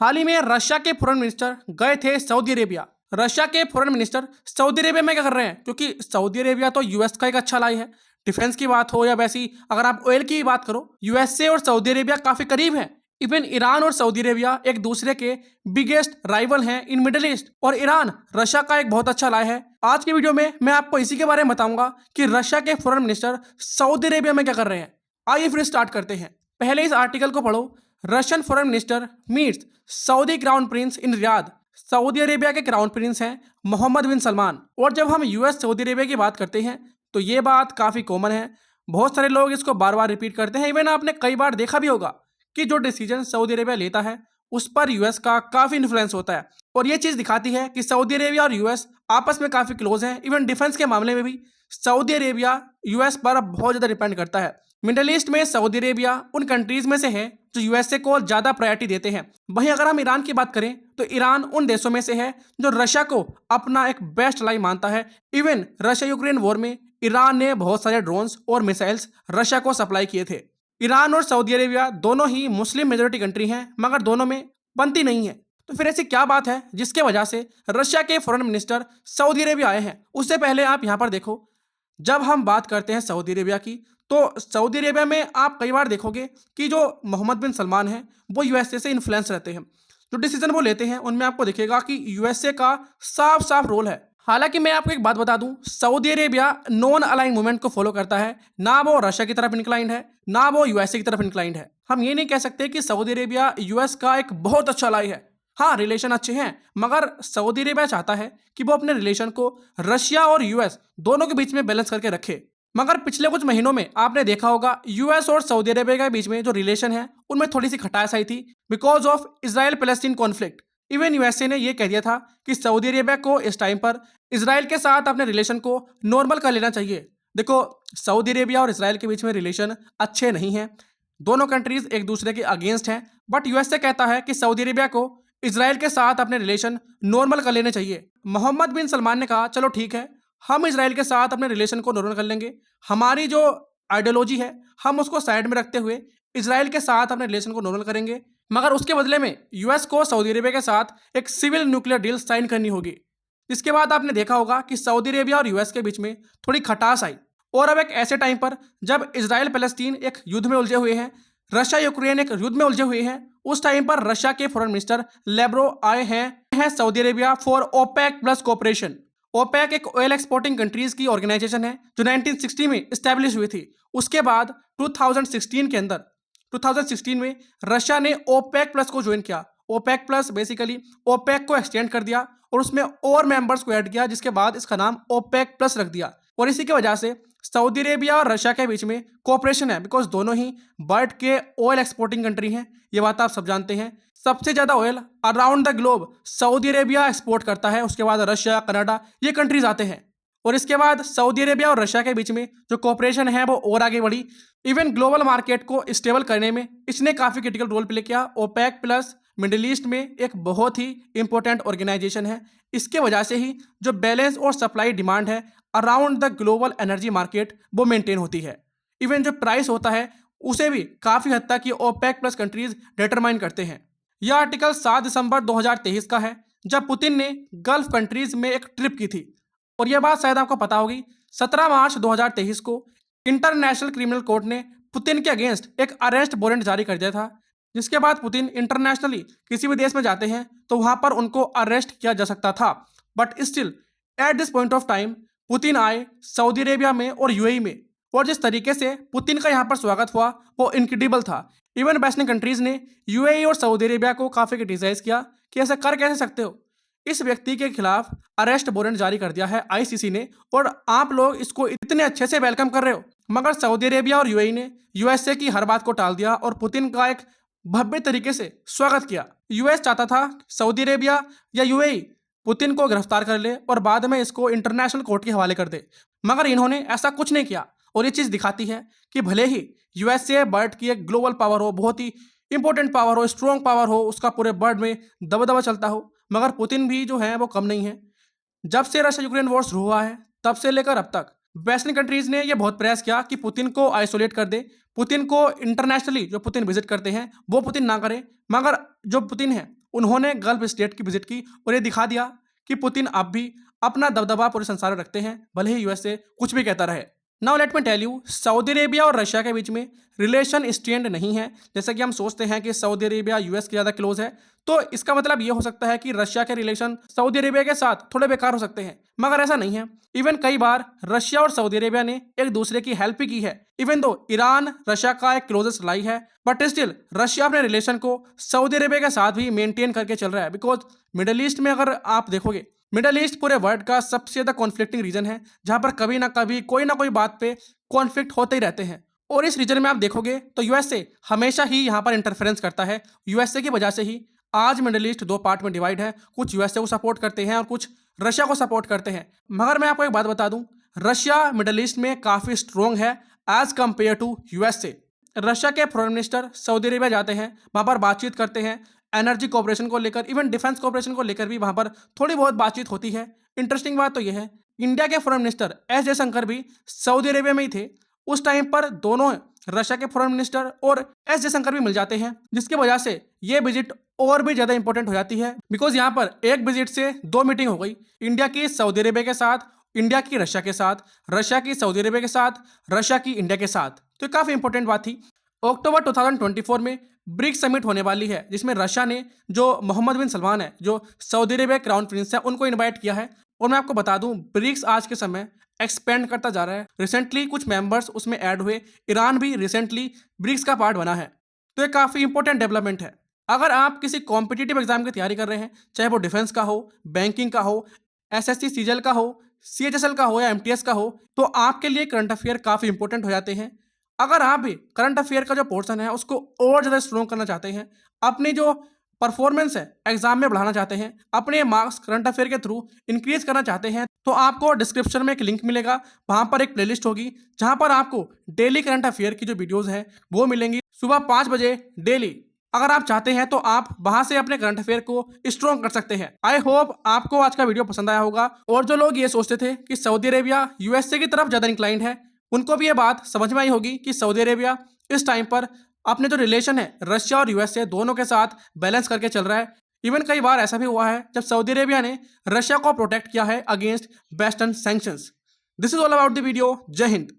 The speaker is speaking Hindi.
हाल ही में रशिया के फॉरेन मिनिस्टर गए थे सऊदी अरेबिया। रशिया के फॉरेन मिनिस्टर सऊदी अरेबिया में क्या कर रहे हैं, क्योंकि सऊदी अरेबिया तो यूएस का एक अच्छा लाई है। डिफेंस की बात हो या वैसी अगर आप ऑयल की बात करो, यूएसए और सऊदी अरेबिया काफी करीब हैं। इवन ईरान और सऊदी अरेबिया एक दूसरे के बिगेस्ट राइवल हैं इन मिडिल ईस्ट, और ईरान रशिया का एक बहुत अच्छा लाई है। आज की वीडियो में मैं आपको इसी के बारे में बताऊंगा कि रशिया के फॉरेन मिनिस्टर सऊदी अरेबिया में क्या कर रहे हैं। आइए फिर स्टार्ट करते हैं। पहले इस आर्टिकल को पढ़ो। Russian foreign minister meets Saudi crown Prince इन रियाद। सऊदी अरेबिया के क्राउन प्रिंस हैं मोहम्मद बिन सलमान। और जब हम यूएस सऊदी अरेबिया की बात करते हैं तो ये बात काफ़ी कॉमन है, बहुत सारे लोग इसको बार बार रिपीट करते हैं। इवन आपने कई बार देखा भी होगा कि जो डिसीजन सऊदी अरेबिया लेता है उस पर यूएस का काफ़ी इन्फ्लुएंस होता है। और ये चीज़ दिखाती है कि सऊदी अरेबिया और यूएस आपस में काफ़ी क्लोज हैं। इवन डिफेंस के मामले में भी सऊदी अरेबिया यूएस पर बहुत ज़्यादा डिपेंड करता है। मिडल ईस्ट में सऊदी अरेबिया उन कंट्रीज में से है जो यूएसए को ज़्यादा प्रायोरिटी देते हैं। वहीं अगर हम ईरान की बात करें तो ईरान उन देशों में से है जो रशिया को अपना एक बेस्ट लाई मानता है। इवन रशिया यूक्रेन वॉर में ईरान ने बहुत सारे ड्रोन्स और मिसाइल्स रशिया को सप्लाई किए थे। ईरान और सऊदी अरेबिया दोनों ही मुस्लिम मेजोरिटी कंट्री हैं, मगर दोनों में बनती नहीं है। तो फिर ऐसी क्या बात है जिसके वजह से रशिया के फॉरेन मिनिस्टर सऊदी अरेबिया आए हैं। उससे पहले आप यहाँ पर देखो, जब हम बात करते हैं सऊदी अरेबिया की तो सऊदी अरेबिया में आप कई बार देखोगे कि जो मोहम्मद बिन सलमान है वो यूएसए से इन्फ्लुएंस रहते हैं। जो डिसीजन वो लेते हैं उनमें आपको दिखेगा कि यूएसए का साफ साफ रोल है। हालांकि मैं आपको एक बात बता दूं, Saudi Arabia non align movement को फॉलो करता है। ना वो रशिया की तरफ इंक्लाइंड है, ना वो यूएसए की तरफ इंक्लाइंड है। हम ये नहीं कह सकते कि सऊदी अरेबिया यूएस का एक बहुत अच्छा लाई है। हाँ, रिलेशन अच्छे हैं, मगर सऊदी अरेबिया चाहता है कि वो अपने रिलेशन को रशिया और यूएस दोनों के बीच में बैलेंस करके रखे। मगर पिछले कुछ महीनों में आपने देखा होगा यूएस और सऊदी अरेबिया के बीच में जो रिलेशन है उनमें थोड़ी सी खटास आई थी because of Israel Palestine conflict. Even USA ने यह कह दिया था कि सऊदी अरेबिया को इस टाइम पर इसराइल के साथ अपने रिलेशन को नॉर्मल कर लेना चाहिए। देखो, सऊदी अरेबिया और इसराइल के बीच में रिलेशन अच्छे नहीं हैं, दोनों कंट्रीज एक दूसरे के अगेंस्ट हैं। बट यूएसए कहता है कि सऊदी अरेबिया को इसराइल के साथ अपने रिलेशन नॉर्मल कर लेने चाहिए। मोहम्मद बिन सलमान ने कहा चलो ठीक है, हम इसराइल के साथ अपने रिलेशन को नॉर्मल कर लेंगे। हमारी जो आइडियोलॉजी है हम उसको साइड में रखते हुए इसराइल के साथ अपने रिलेशन को नॉर्मल करेंगे, मगर उसके बदले में यूएस को सऊदी अरेबिया के साथ एक सिविल न्यूक्लियर डील साइन करनी होगी। इसके बाद आपने देखा होगा कि सऊदी अरेबिया और यूएस के बीच में थोड़ी खटास आई। और अब एक ऐसे टाइम पर जब इसराइल पैलेस्टीन एक युद्ध में उलझे हुए हैं, रशिया यूक्रेन एक युद्ध में उलझे हुए हैं, उस टाइम पर रशिया के फॉरेन मिनिस्टर लेब्रो आए हैं Saudi Arabia for OPEC plus cooperation. OPEC एक ऑयल एक्सपोर्टिंग कंट्रीज की ऑर्गेनाइजेशन है जो 1960 में इस्टेब्लिश हुई थी। उसके बाद 2016 में रशिया ने ओपेक प्लस को ज्वाइन किया। ओपेक प्लस बेसिकली ओपेक को एक्सटेंड कर दिया और उसमें और मेंबर्स को ऐड किया, जिसके बाद इसका नाम ओपेक प्लस रख दिया। और इसी की वजह से सऊदी अरेबिया और रशिया के बीच में कोऑपरेशन है, बिकॉज दोनों ही वर्ल्ड के ऑयल एक्सपोर्टिंग कंट्री हैं। ये बात आप सब जानते हैं। सबसे ज़्यादा oil around the globe Saudi Arabia export करता है, उसके बाद रशिया, कनाडा, ये कंट्रीज आते हैं। और इसके बाद सऊदी अरेबिया और रशिया के बीच में जो कोऑपरेशन है वो और आगे बढ़ी। इवन ग्लोबल मार्केट को स्टेबल करने में इसने काफ़ी क्रिटिकल रोल प्ले किया। ओपेक प्लस मिडिल ईस्ट में एक बहुत ही इंपॉर्टेंट ऑर्गेनाइजेशन है। इसके वजह से ही जो बैलेंस और सप्लाई डिमांड है around the global energy market वो मेंटेन होती है। इवन जो प्राइस होता है उसे भी काफ़ी हद तक ये ओपेक प्लस कंट्रीज डिटरमाइन करते हैं। यह आर्टिकल 7 दिसंबर 2023 का है, जब पुतिन ने गल्फ कंट्रीज में एक ट्रिप की थी। और यह बात शायद आपको पता होगी, 17 मार्च 2023 को इंटरनेशनल क्रिमिनल कोर्ट ने पुतिन के अगेंस्ट एक अरेस्ट वारंट जारी कर दिया था, जिसके बाद पुतिन इंटरनेशनली किसी भी देश में जाते हैं तो वहां पर उनको अरेस्ट किया जा सकता था। But still at this point of time Putin आए सऊदी अरेबिया में और यूएई में, और जिस तरीके से पुतिन का यहाँ पर स्वागत हुआ वो इनक्रेडिबल था। इवन वेस्टर्न कंट्रीज ने यूएई और सऊदी अरेबिया को काफ़ी क्रिटिसाइज किया कि ऐसा कर कैसे सकते हो। इस व्यक्ति के खिलाफ अरेस्ट वारंट जारी कर दिया है आईसीसी ने, और आप लोग इसको इतने अच्छे से वेलकम कर रहे हो। मगर सऊदी अरेबिया और यूएई ने यूएसए की हर बात को टाल दिया और पुतिन का एक भव्य तरीके से स्वागत किया। यूएस चाहता था सऊदी अरेबिया या यूएई पुतिन को गिरफ्तार कर ले और बाद में इसको इंटरनेशनल कोर्ट के हवाले कर दे, मगर इन्होंने ऐसा कुछ नहीं किया। और ये चीज़ दिखाती है कि भले ही यूएसए वर्ल्ड की एक ग्लोबल पावर हो, बहुत ही इंपॉर्टेंट पावर हो, स्ट्रॉन्ग पावर हो, उसका पूरे वर्ल्ड में दबदबा चलता हो, मगर पुतिन भी जो है वो कम नहीं है। जब से रशिया यूक्रेन वॉर शुरू हुआ है तब से लेकर अब तक वेस्टर्न कंट्रीज ने ये बहुत प्रयास किया कि पुतिन को आइसोलेट कर दे, पुतिन को इंटरनेशनली जो पुतिन विजिट करते हैं वो पुतिन ना करे, मगर जो पुतिन है उन्होंने गल्फ स्टेट की विजिट की और ये दिखा दिया कि पुतिन अब भी अपना दबदबा पूरे संसार में रखते हैं, भले ही यूएसए कुछ भी कहता रहे। Now let me tell you, Saudi Arabia और रशिया के बीच में रिलेशन स्ट्रेंड नहीं है। जैसे कि हम सोचते हैं कि सऊदी अरेबिया यूएस के ज़्यादा क्लोज है, तो इसका मतलब ये हो सकता है कि रशिया के रिलेशन सऊदी अरेबिया के साथ थोड़े बेकार हो सकते हैं, मगर ऐसा नहीं है। इवन कई बार रशिया और सऊदी अरेबिया ने एक दूसरे की हेल्प भी की है। इवन दो ईरान रशिया का एक क्लोजेस्ट लाई है, बट स्टिल रशिया अपने रिलेशन को सऊदी अरेबिया के साथ भी मेंटेन करके चल रहा है। बिकॉज मिडल ईस्ट में अगर आप देखोगे, मिडल ईस्ट पूरे वर्ल्ड का सबसे ज्यादा कॉन्फ्लिक्टिंग रीजन है, जहां पर कभी ना कभी कोई ना कोई बात पे कॉन्फ्लिक्ट होते ही रहते हैं। और इस रीजन में आप देखोगे तो यूएसए हमेशा ही यहाँ पर इंटरफेरेंस करता है। यूएसए की वजह से ही आज मिडल ईस्ट दो पार्ट में डिवाइड है, कुछ यूएसए को सपोर्ट करते हैं और कुछ रशिया को सपोर्ट करते हैं। मगर मैं आपको एक बात बता दूं, रशिया मिडल ईस्ट में काफी स्ट्रोंग है as compare to USA. Russia के फॉरेन मिनिस्टर सऊदी अरेबिया जाते हैं, वहां पर बातचीत करते हैं, एनर्जी कोऑपरेशन को लेकर, इवन डिफेंस कोऑपरेशन को लेकर भी वहां पर थोड़ी बहुत बातचीत होती है। इंटरेस्टिंग बात तो यह है, इंडिया के फॉरेन मिनिस्टर एस जयशंकर भी सऊदी अरेबिया में ही थे। उस टाइम पर दोनों रशिया के फॉरेन मिनिस्टर और एस जयशंकर भी मिल जाते हैं, जिसकी वजह से ये विजिट और भी ज्यादा इंपॉर्टेंट हो जाती है। बिकॉज यहाँ पर एक विजिट से दो मीटिंग हो गई, इंडिया की सऊदी अरेबिया के साथ, इंडिया की रशिया के साथ, रशिया की सऊदी अरेबिया के साथ, रशिया की इंडिया के साथ। तो ये काफी इंपॉर्टेंट बात थी। अक्टूबर 2024 में ब्रिक्स समिट होने वाली है, जिसमें रशिया ने जो मोहम्मद बिन सलमान है, जो सऊदी अरेबिया क्राउन प्रिंस है, उनको इनवाइट किया है। और मैं आपको बता दूं, ब्रिक्स आज के समय एक्सपेंड करता जा रहा है। रिसेंटली कुछ मेंबर्स उसमें ऐड हुए, ईरान भी रिसेंटली ब्रिक्स का पार्ट बना है। तो ये काफ़ी इंपॉर्टेंट डेवलपमेंट है। अगर आप किसी कॉम्पिटिटिव एग्जाम की तैयारी कर रहे हैं, चाहे वो डिफेंस का हो, बैंकिंग का हो, एसएससी सीजल का हो, सीएचएसएल का हो या एमटीएस का हो, तो आपके लिए करंट अफेयर काफ़ी इंपॉर्टेंट हो जाते हैं। अगर आप भी करंट अफेयर का जो पोर्शन है उसको और ज़्यादा स्ट्रॉन्ग करना चाहते हैं, अपनी जो परफॉर्मेंस है एग्जाम में बढ़ाना चाहते हैं, अपने मार्क्स करंट अफेयर के थ्रू इंक्रीज करना चाहते हैं, तो आपको डिस्क्रिप्शन में एक लिंक मिलेगा। वहां पर एक प्लेलिस्ट होगी जहां पर आपको डेली करंट अफेयर की जो वीडियोस हैं वो मिलेंगी सुबह 5 बजे डेली। अगर आप चाहते हैं तो आप वहां से अपने करंट अफेयर को स्ट्रॉन्ग कर सकते हैं। आई होप आपको आज का वीडियो पसंद आया होगा। और जो लोग ये सोचते थे कि सऊदी अरेबिया यूएसए की तरफ ज्यादा इंक्लाइंड है, उनको भी ये बात समझ में आई होगी कि सऊदी अरेबिया इस टाइम पर अपने जो रिलेशन है रशिया और यूएसए दोनों के साथ बैलेंस करके चल रहा है। इवन कई बार ऐसा भी हुआ है जब सऊदी अरेबिया ने रशिया को प्रोटेक्ट किया है against western sanctions. This is all about the video. जय हिंद।